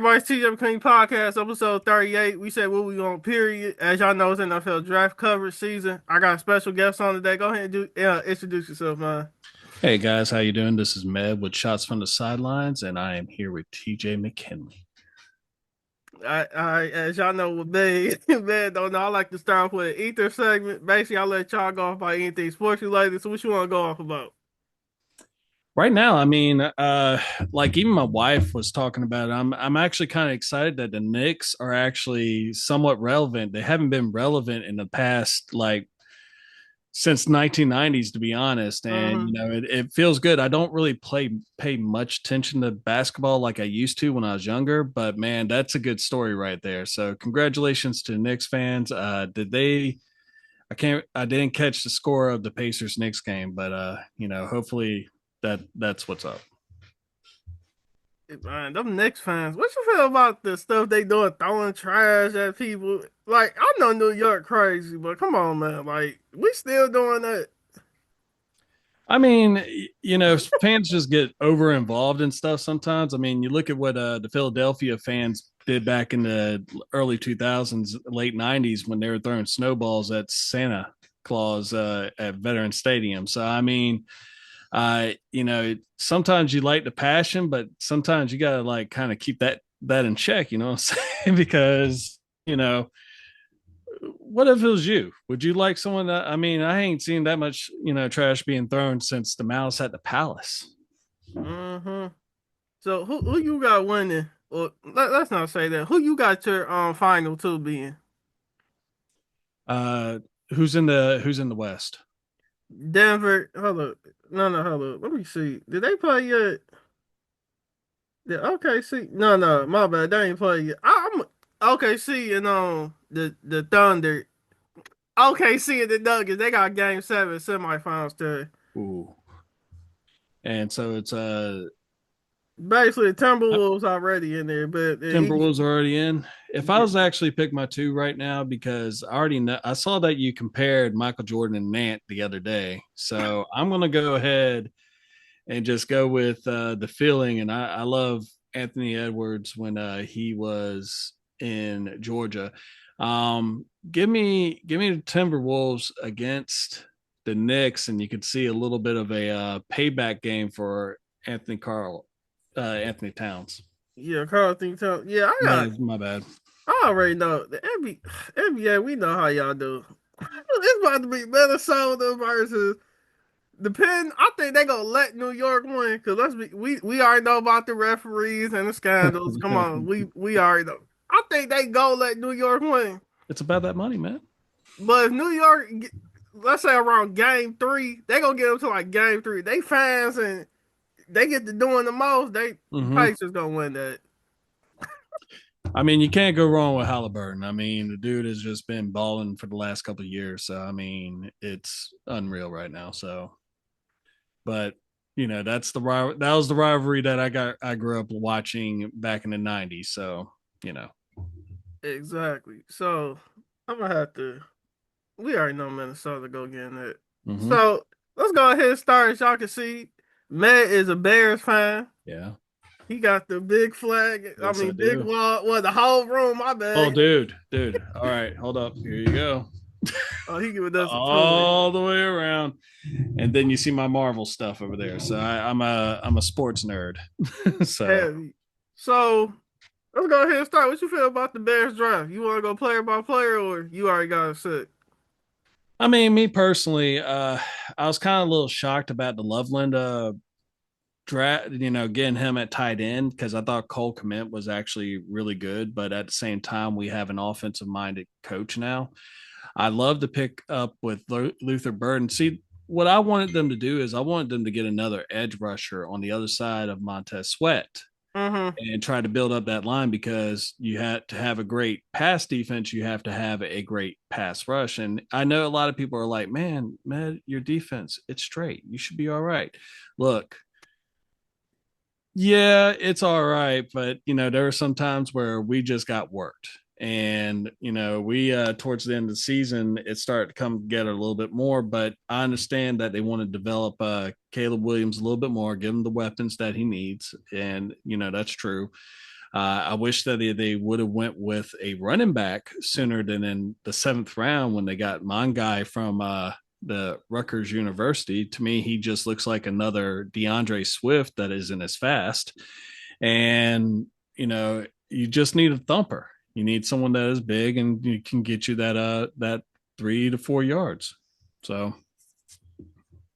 Everybody's TJ McKinley podcast, episode 38. We said what we want, period. As y'all know, it's NFL draft coverage season. I got a special guest on today. Go ahead and introduce yourself, man. Hey guys, how you doing? This is Med with Shots from the Sidelines, and I am here with TJ McKinley. As y'all know, with me, man, don't know. I like to start off with an ether segment. Basically, I'll let y'all go off by anything sports related. So, what you want to go off about? Right now, like even my wife was talking about it. I'm actually kind of excited that the Knicks are actually somewhat relevant. They haven't been relevant in the past, like since 1990s, to be honest. And Mm-hmm. it feels good. I don't really pay much attention to basketball like I used to when I was younger, but man, that's a good story right there. So congratulations to Knicks fans. Did they I didn't catch the score of the Pacers Knicks game, but hopefully that's what's up. Man, them Knicks fans, what you feel about the stuff they doing, throwing trash at people? Like, I know New York crazy, but come on, man. Like, we still doing that. I mean, fans just get over involved in stuff sometimes. I mean, you look at what the Philadelphia fans did back in the early 2000s, late 90s when they were throwing snowballs at Santa Claus at Veterans Stadium. So I mean, sometimes you like the passion, but sometimes you gotta like kind of keep that in check, you know what I'm saying? Because, what if it was you? Would you like someone that I mean, I ain't seen that much, trash being thrown since the mouse at the palace. Hmm. So who you got winning? Or let's not say that. Who you got your final two being? Uh who's in the West? Denver. Hold up. No, hold up. Let me see. Did they play yet? OKC? No, my bad. They ain't play yet. I'm OKC and the Thunder. OKC and the Nuggets. They got game seven semifinals today. Ooh. And so it's Basically, the Timberwolves already in there, but the East. Timberwolves already in. If I Yeah. was to actually pick my two right now, because I already know I saw that you compared Michael Jordan and Nant the other day. So I'm gonna go ahead and just go with the feeling. And I love Anthony Edwards when he was in Georgia. Give me the Timberwolves against the Knicks, and you could see a little bit of a payback game for Anthony Towns. Yeah, Carl think so. Yeah, My bad. I already know the NBA. We know how y'all do. It's about to be Minnesota versus depend. I think they gonna let New York win because we already know about the referees and the scandals. Come on, we already know. I think they go let New York win. It's about that money, man. But if New York, let's say around game three, they gonna get them to like game three. They fans and they get to doing the most. The Hmm. Pacers gonna win that. I mean, you can't go wrong with Halliburton. I mean, the dude has just been balling for the last couple of years. So, I mean, it's unreal right now. So, but that was the rivalry that I grew up watching back in the '90s. So, you know, Exactly. So I'm gonna have to. We already know Minnesota go getting it. hmm. So let's go ahead and start. As y'all can see, Matt is a Bears fan. Yeah. He got the big flag. I Yes, I mean, big do. wall. Well, the whole room. My Oh, bad. dude. All right, hold up. Here you go. Oh, he giving us a tour. All the way around, and then you see my Marvel stuff over there. So I'm a sports nerd. So Heavy. So let's go ahead and start. What you feel about the Bears draft? You want to go player by player, or you already got it set? I mean, me personally, I was kind of a little shocked about the Loveland draft, getting him at tight end because I thought Cole Kmet was actually really good. But at the same time, we have an offensive minded coach now. I love to pick up with Luther Burden. See, what I wanted them to do is I wanted them to get another edge rusher on the other side of Montez Sweat Mm-hmm. and try to build up that line because you had to have a great pass defense. You have to have a great pass rush. And I know a lot of people are like, man, your defense, it's straight. You should be all right. Look, yeah, it's all right, but there are some times where we just got worked. And we towards the end of the season, it started to come together a little bit more. But I understand that they want to develop Caleb Williams a little bit more, give him the weapons that he needs, and that's true. I wish that they would have went with a running back sooner than in the seventh round when they got Mongai from the Rutgers University. To me, he just looks like another DeAndre Swift that isn't as fast. And, you just need a thumper. You need someone that is big and you can get you that 3 to 4 yards. So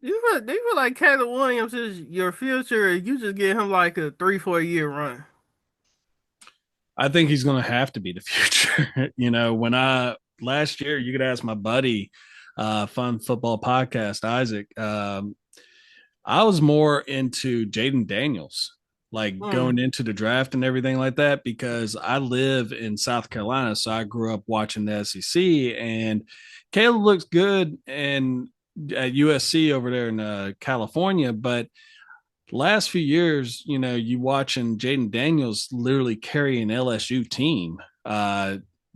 Do you feel like Caleb Williams is your future, or you just get him like a 3, 4 year run? I think he's going to have to be the future. When I last year, you could ask my buddy, Fun Football Podcast, Isaac. I was more into Jaden Daniels, like Mm, going into the draft and everything like that, because I live in South Carolina. So I grew up watching the SEC, and Caleb looks good and at USC over there in California. But last few years, you watching Jaden Daniels literally carry an LSU team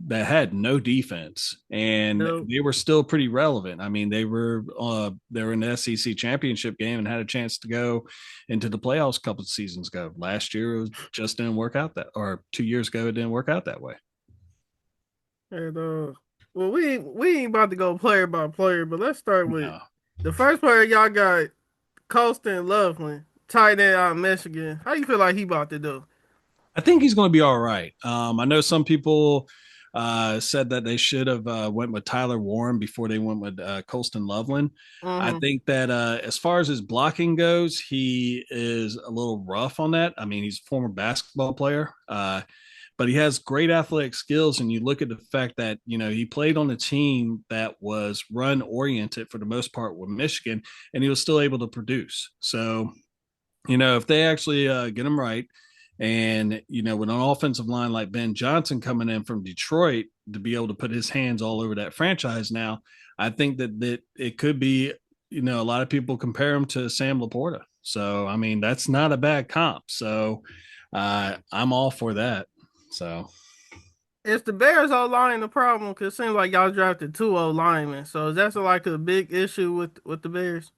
that had no defense, and no. they were still pretty relevant. I mean, they were in the SEC championship game and had a chance to go into the playoffs a couple of seasons ago. Last year, it just didn't work out that, or 2 years ago, it didn't work out that way. And well, we ain't about to go player by player, but let's start with No, the first player y'all got, Colston Loveland, tight end out of Michigan. How you feel like he about to do? I think he's going to be all right. I know some people said that they should have went with Tyler Warren before they went with Colston Loveland. I Mm-hmm. think that as far as his blocking goes, he is a little rough on that. I mean, he's a former basketball player, but he has great athletic skills. And you look at the fact that he played on a team that was run oriented for the most part with Michigan, and he was still able to produce. So if they actually get him right, and with an offensive line like Ben Johnson coming in from Detroit to be able to put his hands all over that franchise now, I think that it could be, a lot of people compare him to Sam Laporta. So I mean, that's not a bad comp. So I'm all for that. So Is the Bears O line the problem? Cause it seems like y'all drafted two O linemen. So is that like a big issue with the Bears?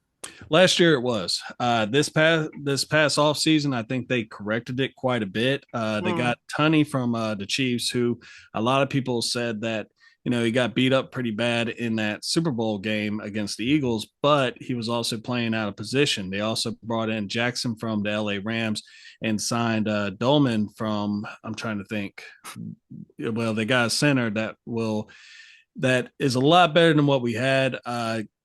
last year it was. This past off season, I think they corrected it quite a bit. They Mm, got Tunney from the Chiefs, who a lot of people said that he got beat up pretty bad in that Super Bowl game against the Eagles, but he was also playing out of position. They also brought in Jackson from the LA Rams and signed Dolman from, I'm trying to think. Well, they got a center that is a lot better than what we had.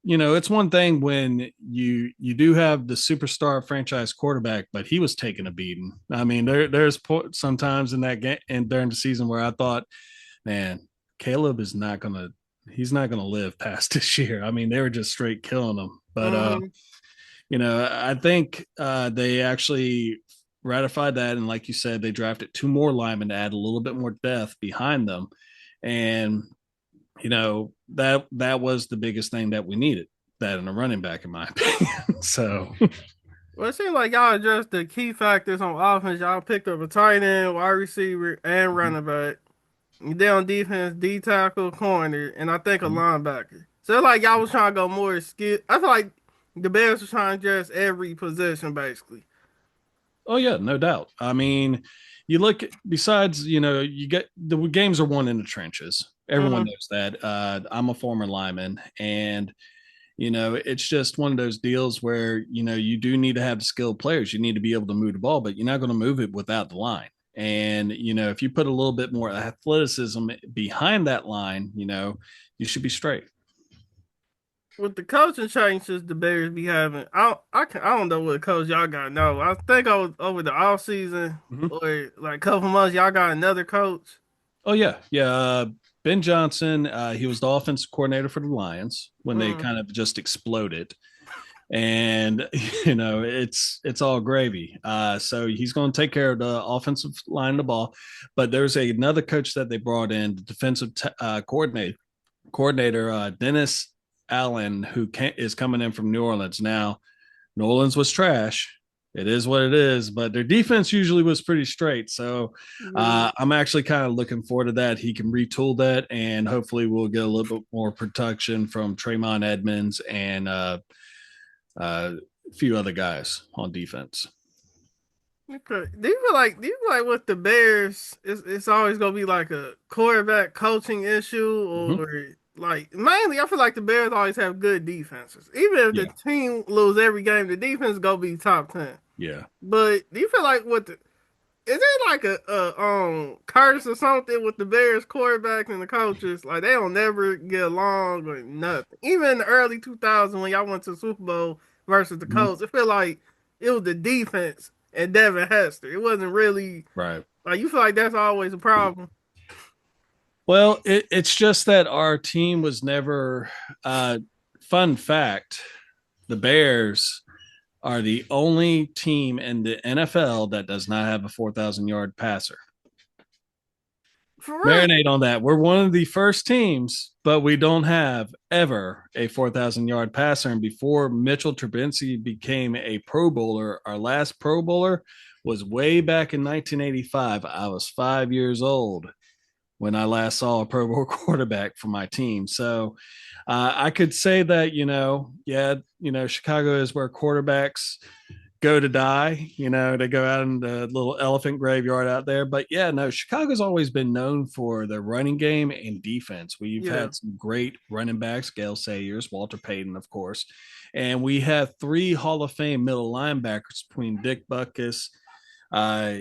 It's one thing when you do have the superstar franchise quarterback, but he was taking a beating. I mean, there's sometimes in that game and during the season where I thought, man, Caleb is not gonna he's not gonna live past this year. I mean, they were just straight killing him. But mm-hmm. I think they actually ratified that, and like you said, they drafted two more linemen to add a little bit more depth behind them, and that was the biggest thing that we needed, that in a running back in my opinion. So Well, it seems like y'all addressed the key factors on offense. Y'all picked up a tight end, wide receiver, and running back. And then on defense, D tackle, corner, and I think a linebacker. So it's like y'all was trying to go more skill. I feel like the Bears was trying to address every position basically. oh yeah, no doubt. I mean, you look besides, you get the games are won in the trenches. Everyone Mm-hmm. knows that. I'm a former lineman, and it's just one of those deals where you do need to have skilled players. You need to be able to move the ball, but you're not going to move it without the line. And if you put a little bit more athleticism behind that line, you should be straight. With the coaching changes the Bears be having, I don't know what coach y'all got now. I think over the off season Mm-hmm. or like a couple months y'all got another coach. Oh yeah, yeah. Ben Johnson, he was the offensive coordinator for the Lions when they Mm. kind of just exploded, and it's all gravy. So he's going to take care of the offensive line of the ball, but there's another coach that they brought in, the defensive coordinator Dennis Allen, who is coming in from New Orleans. Now, New Orleans was trash. It is what it is, but their defense usually was pretty straight. So Yeah. I'm actually kind of looking forward to that. He can retool that, and hopefully we'll get a little bit more production from Tremont Edmonds and a few other guys on defense. Okay. Do you feel like with the Bears, it's always gonna be like a quarterback coaching issue, Mm-hmm. or like mainly I feel like the Bears always have good defenses. Even if the Yeah, team lose every game, the defense gonna be top 10. yeah. But do you feel like with the is it like a curse or something with the Bears quarterbacks and the coaches? Like they don't never get along or nothing. Even in the early 2000s when y'all went to the Super Bowl versus the Mhm. Colts, it felt like it was the defense and Devin Hester. It wasn't really Right. like you feel like that's always a problem. Well, it's just that our team was never. Uh, Fun fact: the Bears are the only team in the NFL that does not have a 4,000 yard passer. For real. Marinate on that. We're one of the first teams, but we don't have ever a 4,000 yard passer. And before Mitchell Trubisky became a Pro Bowler, our last Pro Bowler was way back in 1985. I was 5 years old when I last saw a Pro Bowl quarterback for my team. So I could say that, yeah, Chicago is where quarterbacks go to die. They go out in the little elephant graveyard out there. But yeah, no, Chicago's always been known for their running game and defense. We've Yeah. had some great running backs, Gale Sayers, Walter Payton, of course. And we have three Hall of Fame middle linebackers between Dick Butkus, uh,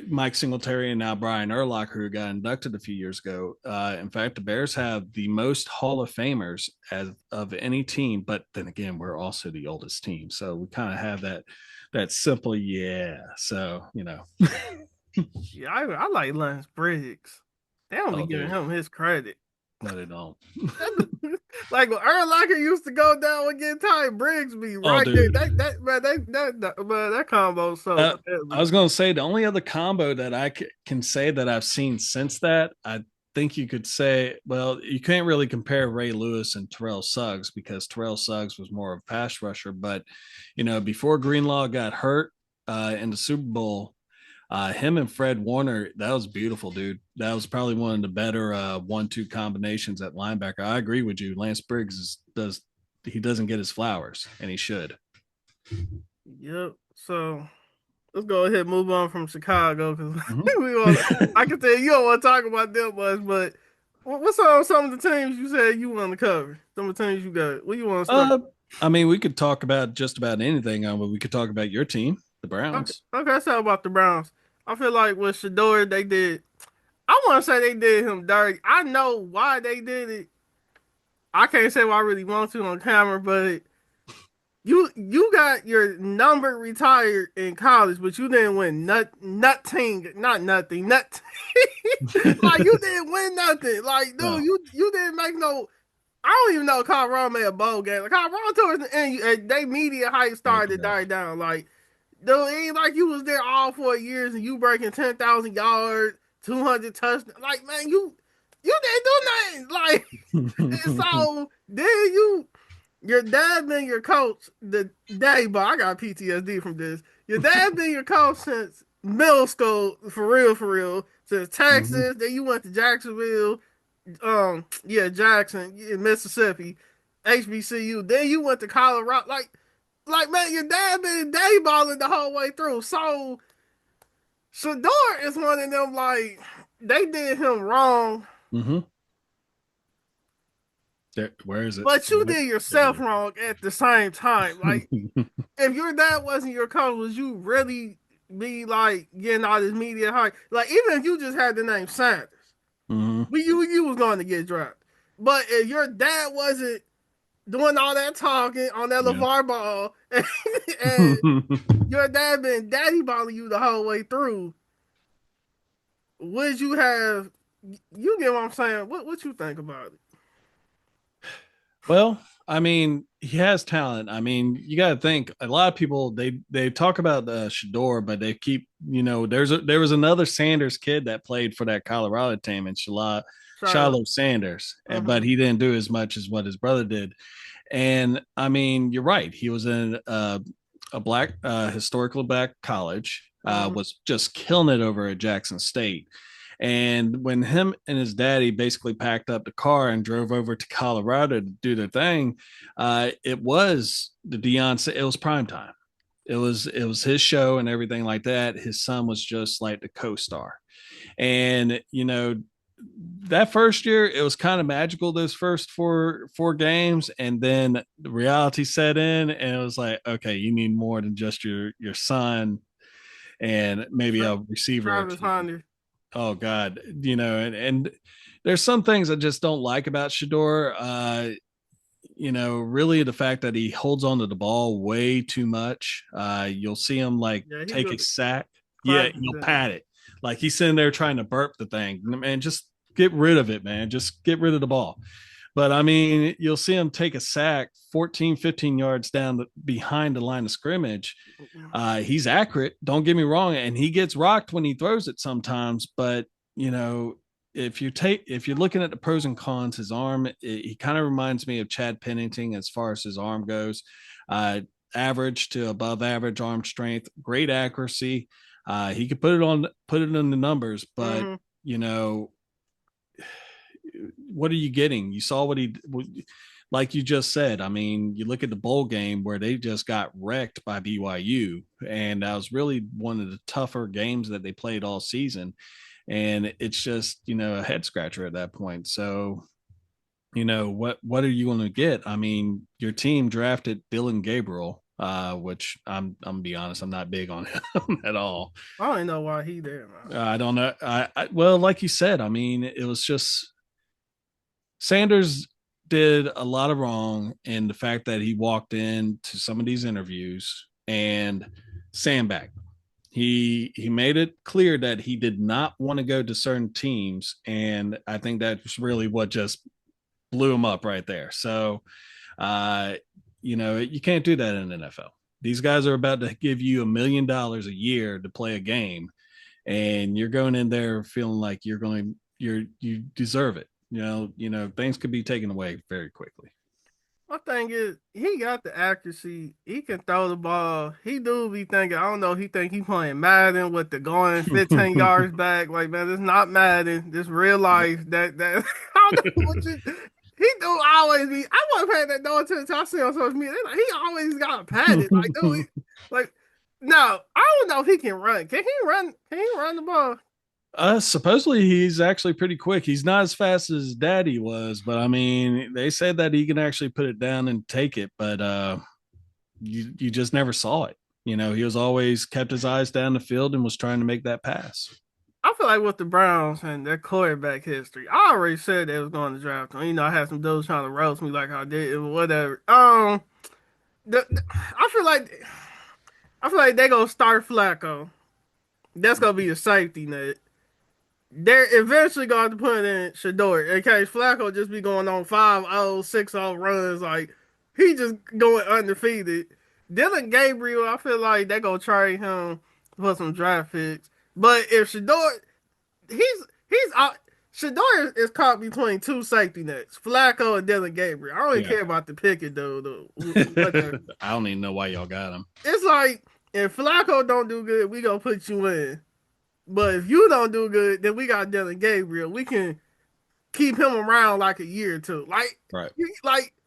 Mike Singletary, and now Brian Urlacher, who got inducted a few years ago. In fact, the Bears have the most Hall of Famers as of any team, but then again, we're also the oldest team, so we kind of have that simple yeah. So Yeah, I like Lance Briggs. They don't be oh, giving dude, him his credit. no, they don't. Like when Urlacher used to go down and get tight, Briggs be Oh, right there. dude, That man, that combo so I deadly. was going to say the only other combo that I can say that I've seen since that, I think you could say, well, you can't really compare Ray Lewis and Terrell Suggs because Terrell Suggs was more of a pass rusher. But, before Greenlaw got hurt in the Super Bowl, him and Fred Warner, that was beautiful, dude. That was probably one of the better 1-2 combinations at linebacker. I agree with you. Lance Briggs he doesn't get his flowers, and he should. Yep. So let's go ahead and move on from Chicago because we want. Mm-hmm. I can tell you don't want to talk about them much, but what's on some of the teams you said you want to cover? Some of the teams you got. Where you want to start? Uh, I mean, we could talk about just about anything, but we could talk about your team, the Okay, Browns. okay. Let's talk about the Browns. I feel like with Shador, they did. I want to say they did him dirty. I know why they did it. I can't say what I really want to on camera, but you got your number retired in college, but you didn't win nothing, not nothing, nothing. Like you didn't win nothing. Like dude, No, you didn't make no. I don't even know if Colorado made a bowl game. Like Colorado towards the end, they media hype oh started to god. die down. Like dude, it ain't like you was there all 4 years and you breaking 10,000 yards, 200 touchdowns. Like man, you didn't do nothing. Like and so then your dad been your coach the day, but I got PTSD from this. Your dad been your coach since middle school, for real. Since Hmm. Texas, then you went to Jacksonville, yeah, Jackson in Mississippi, HBCU. Then you went to Colorado. Like man, your dad been day balling the whole way through. So Shador is one of them. Like they did him wrong, Hmm. Where is it? but you There did it yourself is. wrong at the same time. Like if your dad wasn't your coach, would you really be like getting all this media hype? Like even if you just had the name Sanders, Hmm. you was going to get drafted. But if your dad wasn't doing all that talking on that Yeah. LeVar Ball, and your dad been daddy balling you the whole way through, would you have? You get what I'm saying? What you think about it? Well, I mean, he has talent. I mean, you got to think. A lot of people they talk about Shador, but they keep there was another Sanders kid that played for that Colorado team, and Shiloh. Shiloh Sanders, but Uh-huh. he didn't do as much as what his brother did. And I mean, you're right. He was in a black historically black college, Uh-huh. was just killing it over at Jackson State. And when him and his daddy basically packed up the car and drove over to Colorado to do their thing, it was the Deion. It was prime time. it was his show and everything like that. His son was just like the co-star. And that first year it was kind of magical, those first four games, and then the reality set in and it was like, okay, you need more than just your son and maybe Tra- a receiver or Travis two. Hunter. Oh God, and there's some things I just don't like about Shador. Really the fact that he holds onto the ball way too much. You'll see him like Yeah, he take do a sack. Yeah, clapping you'll thing. pat it. Like he's sitting there trying to burp the thing. Man, just get rid of it, man. Just get rid of the ball. But I mean, you'll see him take a sack 14, 15 yards down behind the line of scrimmage. He's accurate. Don't get me wrong. And he gets rocked when he throws it sometimes. But, you know, if you're looking at the pros and cons, his arm, he kind of reminds me of Chad Pennington as far as his arm goes. Uh, Average to above average arm strength, great accuracy. He could put it in the numbers, but Mm-hmm. you know, what are you getting? You saw what he, like you just said. I mean, you look at the bowl game where they just got wrecked by BYU, and that was really one of the tougher games that they played all season. And it's just a head scratcher at that point. So what are you going to get? I mean, your team drafted Dylan Gabriel, which I'm gonna be honest, I'm not big on him at all. I don't even know why he there, man. I don't know. Well, like you said, I mean, it was just Sanders did a lot of wrong in the fact that he walked into some of these interviews and sandbagged. He made it clear that he did not want to go to certain teams, and I think that's really what just blew him up right there. So, uh, you can't do that in the NFL. These guys are about to give you $1 million a year to play a game, and you're going in there feeling like you deserve it. Things could be taken away very quickly. My thing is, he got the accuracy. He can throw the ball. He do be thinking, I don't know, he think he playing Madden with the going 15 yards back. Like, man, it's not Madden. This real life. That I don't know what you. He do always be. I wasn't paying that no attention. I see on social media. Like, he always got padded. Like, dude, like, no, I don't know if he can run. Can he run? Can he run the ball? Supposedly he's actually pretty quick. He's not as fast as Daddy was, but I mean, they said that he can actually put it down and take it, but you just never saw it. He was always kept his eyes down the field and was trying to make that pass. I feel like with the Browns and their quarterback history, I already said they was going to draft him. I had some dudes trying to roast me like I did, whatever. I feel like they gonna start Flacco. That's gonna be the safety net. They're eventually going to put in Shador in case Flacco just be going on 5-0, 6-0 runs. Like, he just going undefeated. Dylan Gabriel, I feel like they gonna trade him for some draft picks. But if Shador, he's Shador is caught between two safety nets, Flacco and Dylan Gabriel. I don't even Yeah. care about the picket dude. Whatever. I don't even know why y'all got him. It's like if Flacco don't do good, we gonna put you in. But if you don't do good, then we got Dylan Gabriel. We can keep him around like a year or two. Right.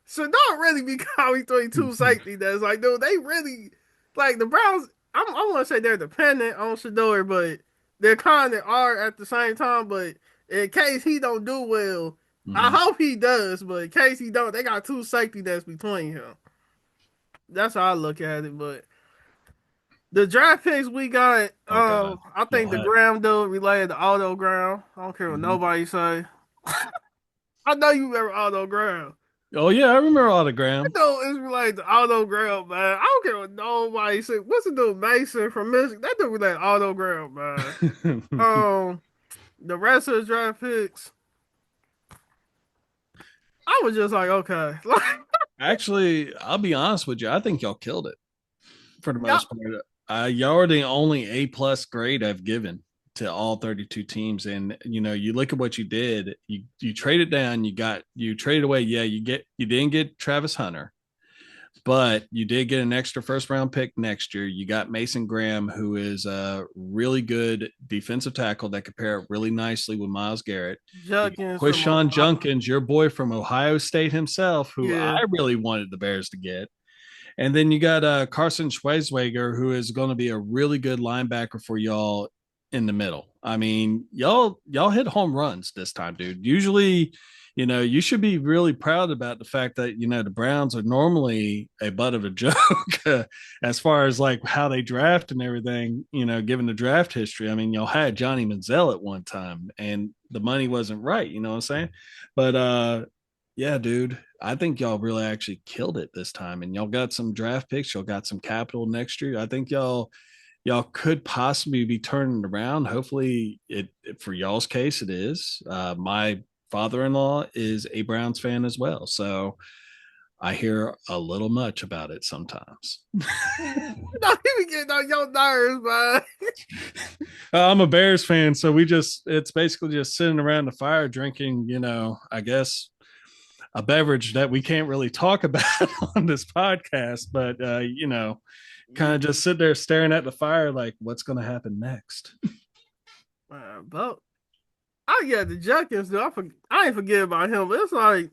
So don't really be caught between two safety nets. Like, dude, they really like the Browns. I want to say they're dependent on Shador, but they're kind of are at the same time. But in case he don't do well, I Mm-hmm. hope he does. But in case he don't, they got two safety nets between him. That's how I look at it. But the draft picks we got, Oh God. I think Y'all the had. Graham dude related to Auto Graham. I don't care what Mm-hmm. nobody say. I know you remember Auto Graham. Oh yeah, I remember Autogram. That dude is related to Auto Graham, man. I don't care what nobody say. What's the dude Mason from Michigan? That dude related to Auto Graham, man. Um, the rest of the draft picks, I was just like, okay, like, Actually, I'll be honest with you. I think y'all killed it for the yeah, most part. Y'all are the only A+ grade I've given to all 32 teams, and you look at what you did. You traded down. You traded away. Yeah, you didn't get Travis Hunter, but you did get an extra first round pick next year. You got Mason Graham, who is a really good defensive tackle that could pair really nicely with Miles Garrett. You Junkins from Quishon Ohio. Junkins, your boy from Ohio State himself, who I Yeah, really wanted the Bears to get. And then you got Carson Schwezweger, who is going to be a really good linebacker for y'all in the middle. I mean, y'all hit home runs this time, dude. Usually, you should be really proud about the fact that the Browns are normally a butt of a joke as far as like how they draft and everything. Given the draft history, I mean, y'all had Johnny Manziel at one time, and the money wasn't right. You know what I'm saying? But yeah, dude, I think y'all really actually killed it this time, and y'all got some draft picks. Y'all got some capital next year. I think y'all could possibly be turning around. Hopefully, for y'all's case, it is. My father-in-law is a Browns fan as well, so I hear a little much about it sometimes. No, he be getting on your nerves, man. I'm a Bears fan, so it's basically just sitting around the fire drinking, I guess a beverage that we can't really talk about on this podcast, but kind of just sit there staring at the fire like what's going to happen next. But I yeah, the Junkins though. I ain't forget about him. But it's like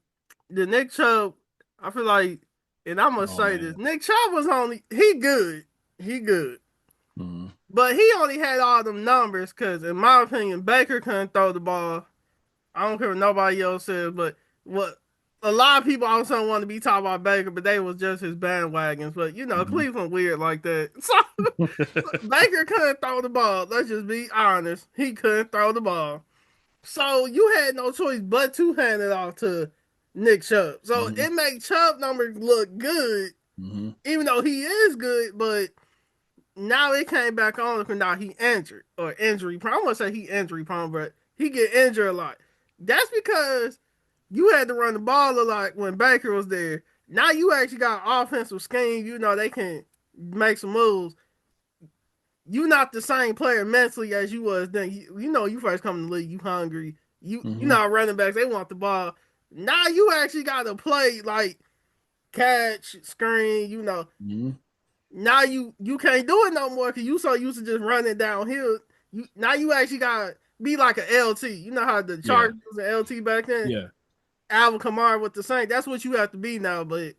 the Nick Chubb. I feel like, and I'm gonna Oh say this: man. Nick Chubb was only he good, Mm-hmm. but he only had all them numbers because, in my opinion, Baker couldn't throw the ball. I don't care what nobody else says, but what a lot of people also want to be talking about Baker, but they was just his bandwagons. But Mm-hmm. Cleveland weird like that. So Baker couldn't throw the ball. Let's just be honest. He couldn't throw the ball. So you had no choice but to hand it off to Nick Chubb. So Mm-hmm. it made Chubb numbers look good, Mm-hmm. even though he is good, but now it came back on because now he injured or injury prone. I'm gonna say he injury prone, but he get injured a lot. That's because you had to run the ball a lot when Baker was there. Now you actually got offensive scheme. They can make some moves. You not the same player mentally as you was then. You first come to the league, you hungry. You Mm-hmm. know running backs, they want the ball. Now you actually got to play like catch, screen. Mm-hmm. Now you can't do it no more because you so used to just running downhill. Now you actually got to be like an LT. You know how the Yeah. Chargers was an LT back then. Yeah. Alvin Kamara with the Saints. That's what you have to be now, but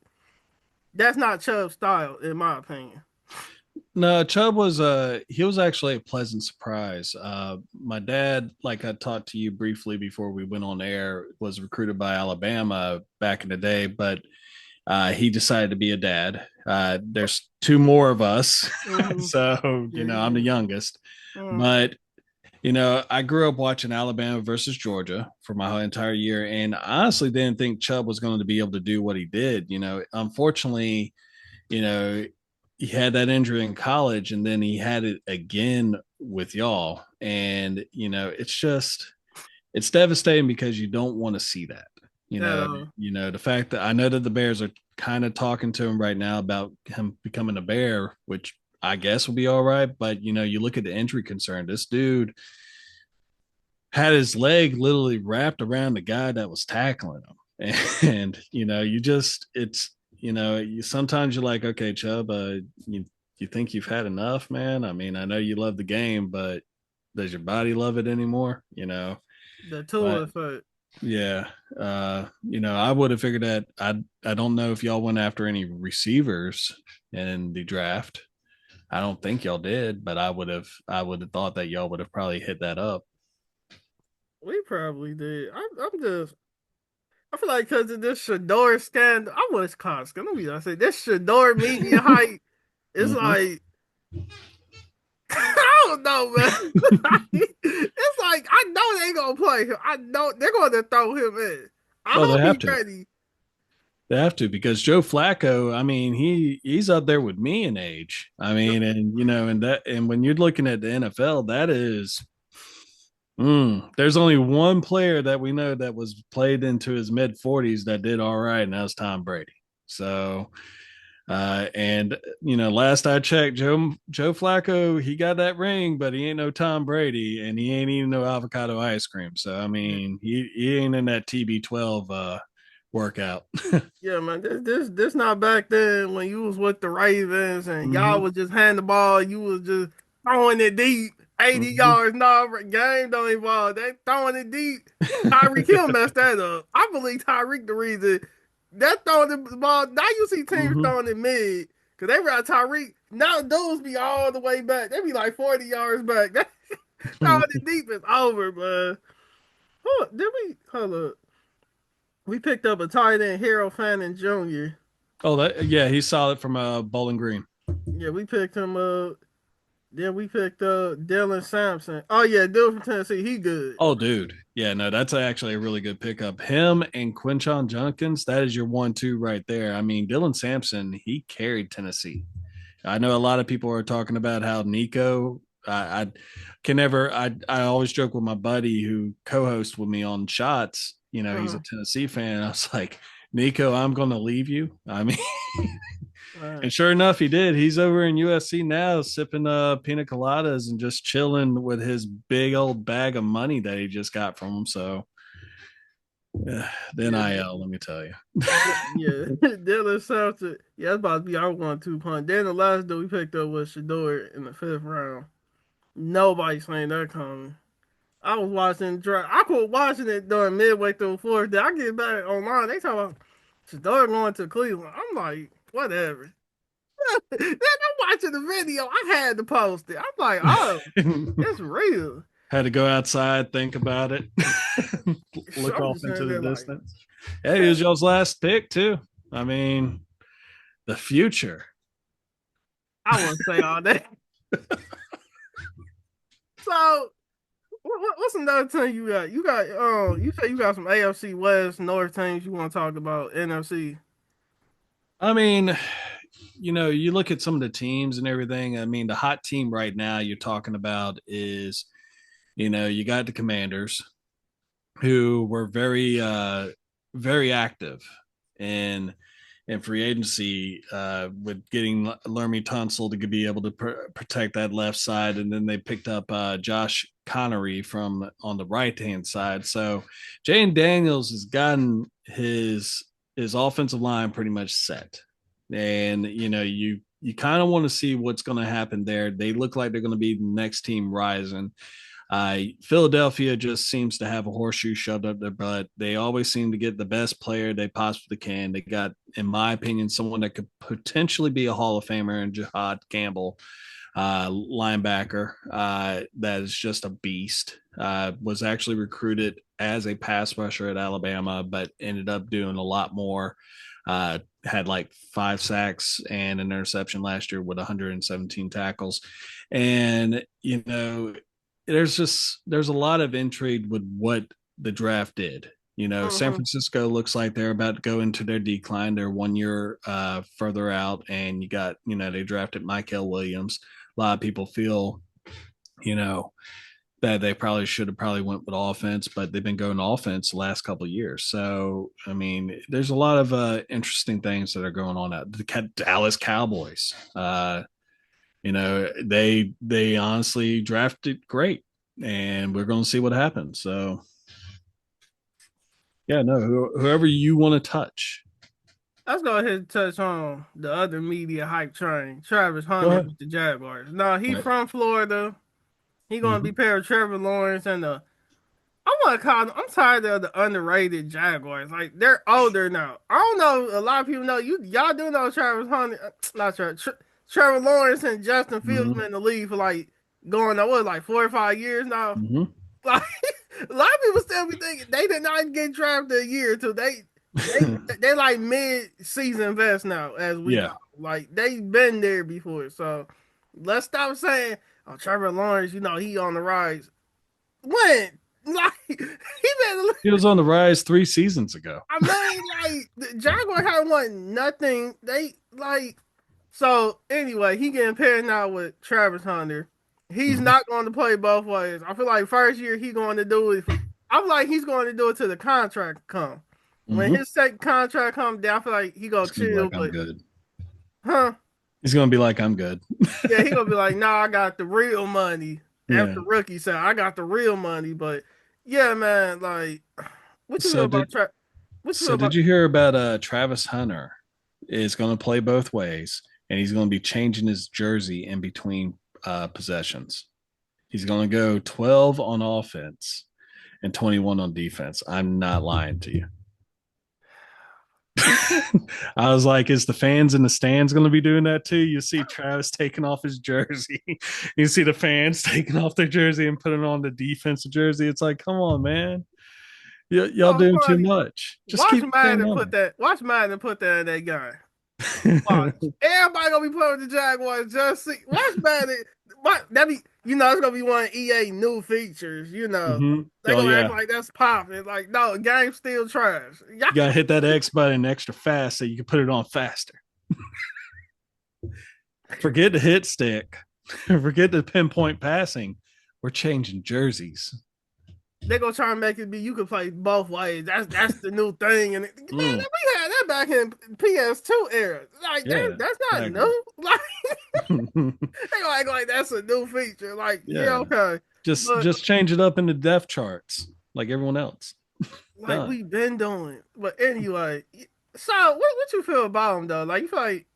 that's not Chubb's style, in my opinion. No, Chubb was he was actually a pleasant surprise. My dad, like I talked to you briefly before we went on air, was recruited by Alabama back in the day, but he decided to be a dad. There's two more of us, Mm-hmm. so Yeah, I'm the yeah. youngest. Mm-hmm. But I grew up watching Alabama versus Georgia for my whole entire year, and I honestly didn't think Chubb was going to be able to do what he did. Unfortunately, you know, he had that injury in college, and then he had it again with y'all, and it's devastating because you don't want to see that. You At know, all. the fact that I know that the Bears are kind of talking to him right now about him becoming a Bear, which I guess will be all right. But you look at the injury concern. This dude had his leg literally wrapped around the guy that was tackling him, and sometimes you're like, okay, Chubb, you think you've had enough, man? I mean, I know you love the game, but does your body love it anymore? The tour But effect. yeah, I would have figured that. I don't know if y'all went after any receivers in the draft. I don't think y'all did, but I would have thought that y'all would have probably hit that up. We probably did. I'm just. I feel like because of this Shador scandal, I was caught. Let me just say this Shador media hype. It's Mm-hmm. like I don't know, man. It's like I know they ain't gonna play him. I know they're going to throw him in. I Oh, they hope have he's to. ready. They have to because Joe Flacco, I mean, he's up there with me in age. I mean, and and when you're looking at the NFL, that is there's only one player that we know that was played into his mid 40s that did all right, and that was Tom Brady. So and last I checked, Joe Flacco, he got that ring, but he ain't no Tom Brady, and he ain't eating no avocado ice cream. So I Yeah, mean, he ain't in that TB12 workout. yeah, man. This not back then when you was with the Ravens and y'all Mm-hmm. was just hand the ball. You was just throwing it deep, 80 Mm-hmm. yards. No game don't involve. They throwing it deep. Tyreek Hill messed that up. I believe Tyreek the reason that throwing the ball. Now you see teams Mm-hmm. throwing it mid. Cause they run Tyreek. Now dudes be all the way back. They be like 40 yards back. All the deep is over, man. Did we hold up? We picked up a tight end, Harold Fannin Jr. Oh, that yeah, he's solid from Bowling Green. Yeah, we picked him up. Then we picked up Dylan Sampson. Oh yeah, dude from Tennessee. He good. Oh, dude. Yeah, no, that's actually a really good pickup. Him and Quinchon Junkins, that is your 1-2 right there. I mean, Dylan Sampson, he carried Tennessee. I know a lot of people are talking about how Nico. I can never. I always joke with my buddy who co-hosts with me on Shots. You know, he's a Uh-huh. Tennessee fan. I was like, Nico, I'm going to leave you. I mean, Right. and sure enough, he did. He's over in USC now, sipping pina coladas and just chilling with his big old bag of money that he just got from him. So, the Yeah, NIL, let me tell you. yeah. Dylan Sampson. Yeah, that's about to be our 1-2 punch. Then the last dude we picked up was Shador in the fifth round. Nobody saying that coming. I was watching the draft. I quit watching it during midway through the fourth. Then I get back online. They talk about Shador going to Cleveland. I'm like, whatever. Then I'm watching the video. I had to post it. I'm like, oh, it's real. Had to go outside, think about it, look I'm off just into saying the that like, distance. Hey, it was y'all's last pick too. I mean, the future. I wouldn't say all that. So what's another team you got? You got you say you got some AFC West North teams you want to talk about NFC. I mean, you look at some of the teams and everything. I mean, the hot team right now you're talking about is, you got the Commanders who were very active in free agency with getting Lermy Tunsil to be able to protect that left side, and then they picked up Josh Connery from on the right hand side. So Jane Daniels has gotten his offensive line pretty much set, and you kind of want to see what's going to happen there. They look like they're going to be the next team rising. Philadelphia just seems to have a horseshoe shoved up their butt. They always seem to get the best player they possibly can. They got, in my opinion, someone that could potentially be a Hall of Famer in Jihad Campbell, linebacker, that is just a beast. Was actually recruited as a pass rusher at Alabama, but ended up doing a lot more. Had like 5 sacks and an interception last year with 117 tackles. And, there's a lot of intrigue with what the draft did. San Mm-hmm. Francisco looks like they're about to go into their decline. They're 1 year further out, and they drafted Michael Williams. A lot of people feel, you know, that they probably should have probably went with offense, but they've been going offense the last couple of years. So, I mean, there's a lot of interesting things that are going on at the Dallas Cowboys. They honestly drafted great, and we're going to see what happens. So, yeah, no, whoever you want to touch, Let's go ahead and touch on the other media hype train. Travis go Hunter ahead. with the Jaguars. No, he Right. from Florida. He gonna Mm-hmm. be paired with Trevor Lawrence and the I want to call them. I'm tired of the underrated Jaguars. Like they're older now. I don't know. A lot of people know y'all do know Travis Hunter, not Trevor Lawrence and Justin Fields Mm-hmm. been in the league for like going on what like 4 or 5 years now. Mm-hmm. Like a lot of people still be thinking they did not get drafted a year until they like mid season vets now as we Yeah. call them. Like they been there before. So let's stop saying oh Trevor Lawrence, he on the rise. When like he been He was on the rise 3 seasons ago. I mean, like the Jaguars haven't won nothing. They like so anyway. He getting paired now with Travis Hunter. He's Mm-hmm. not going to play both ways. I feel like first year he going to do it. I feel like he's going to do it till the contract come. When Mm-hmm. his second contract comes down, I feel like he gonna He's going to be chill. like, I'm But good. huh? He's going to be like, I'm good. Yeah, he gonna be like, nah, I got the real money. Yeah. After rookie said, I got the real money. But yeah, man, like, what you feel So about did Tra? What you feel So did about? you hear about Travis Hunter is going to play both ways, and he's going to be changing his jersey in between possessions. He's going to go 12 on offense and 21 on defense. I'm not lying to you. I was like, is the fans in the stands going to be doing that too? You see Travis taking off his jersey. You see the fans taking off their jersey and putting on the defensive jersey. It's like, come on, man. Y'all Oh, doing too funny. much. Just Watch keep the same Madden put number. that. Watch Madden put that in that guy. Watch. Everybody gonna be playing with the Jaguars. Just see. Watch Madden. That be. It's gonna be one of E A new features. They Oh gonna act yeah, like that's popping. Like no, the game's still trash. Yeah. you gotta hit that X button extra fast so you can put it on faster. Forget the hit stick. Forget the pinpoint passing. We're changing jerseys. They gonna try and make it be you can play both ways. That's the new thing. And man, Mm, we had that back in PS2 era. Like yeah, that's not exactly. new. Like they gonna act like that's a new feature. Like yeah, Yeah, okay, but just change it up into depth charts like everyone else. like Done. we've been doing. But anyway, so what you feel about him though? Like you feel like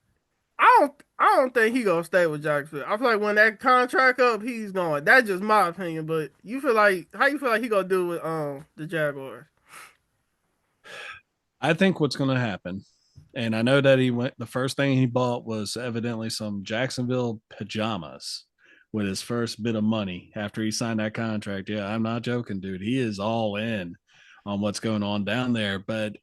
I don't think he gonna stay with Jacksonville. I feel like when that contract up, he's going. That's just my opinion. But you feel like how you feel like he gonna do with the Jaguars? I think what's going to happen, and I know that he went. The first thing he bought was evidently some Jacksonville pajamas with his first bit of money after he signed that contract. Yeah, I'm not joking, dude. He is all in on what's going on down there. But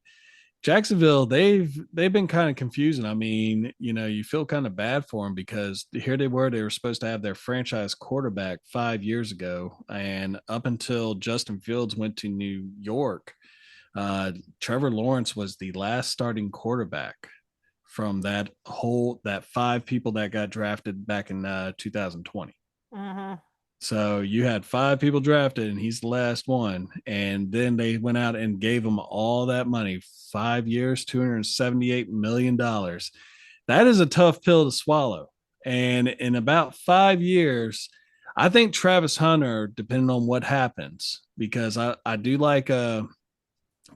Jacksonville, they've been kind of confusing. I mean, you feel kind of bad for them because here they were supposed to have their franchise quarterback 5 years ago, and up until Justin Fields went to New York, Trevor Lawrence was the last starting quarterback from that five people that got drafted back in 2020. Mm-hmm. So you had five people drafted, and he's the last one. And then they went out and gave him all that money, 5 years, $278 million. That is a tough pill to swallow. And in about 5 years, I think Travis Hunter, depending on what happens, because I do like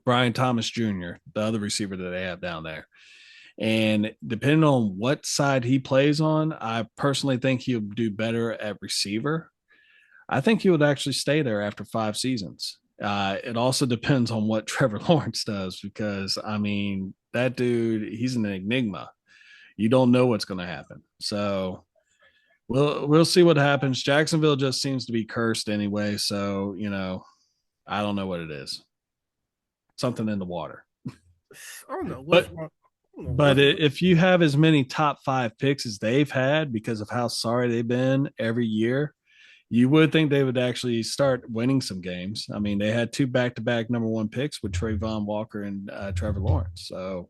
Brian Thomas Jr., the other receiver that they have down there. And depending on what side he plays on, I personally think he'll do better at receiver. I think he would actually stay there after 5 seasons. It also depends on what Trevor Lawrence does because, I mean, that dude, he's an enigma. You don't know what's going to happen. So we'll see what happens. Jacksonville just seems to be cursed anyway. So, I don't know what it is. Something in the water. I don't know what's But wrong. I don't know But what's if you have as many top five picks as they've had because of how sorry they've been every year, you would think they would actually start winning some games. I mean, they had two back-to-back number one picks with Trayvon Walker and Trevor Lawrence. So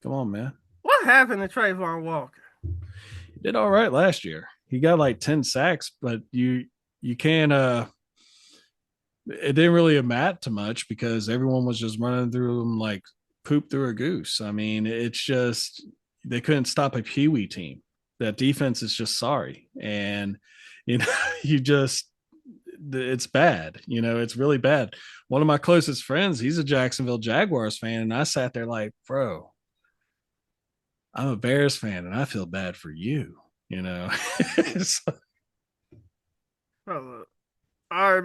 come on, man. what happened to Trayvon Walker. He did all right last year. He got like 10 sacks, but you can't it didn't really amount to much because everyone was just running through them like poop through a goose. I mean, it's just they couldn't stop a Pee-wee team. That defense is just sorry, and you know, you just it's bad. It's really bad. One of my closest friends, he's a Jacksonville Jaguars fan, and I sat there like, bro, I'm a Bears fan, and I feel bad for you. Oh, all right, man.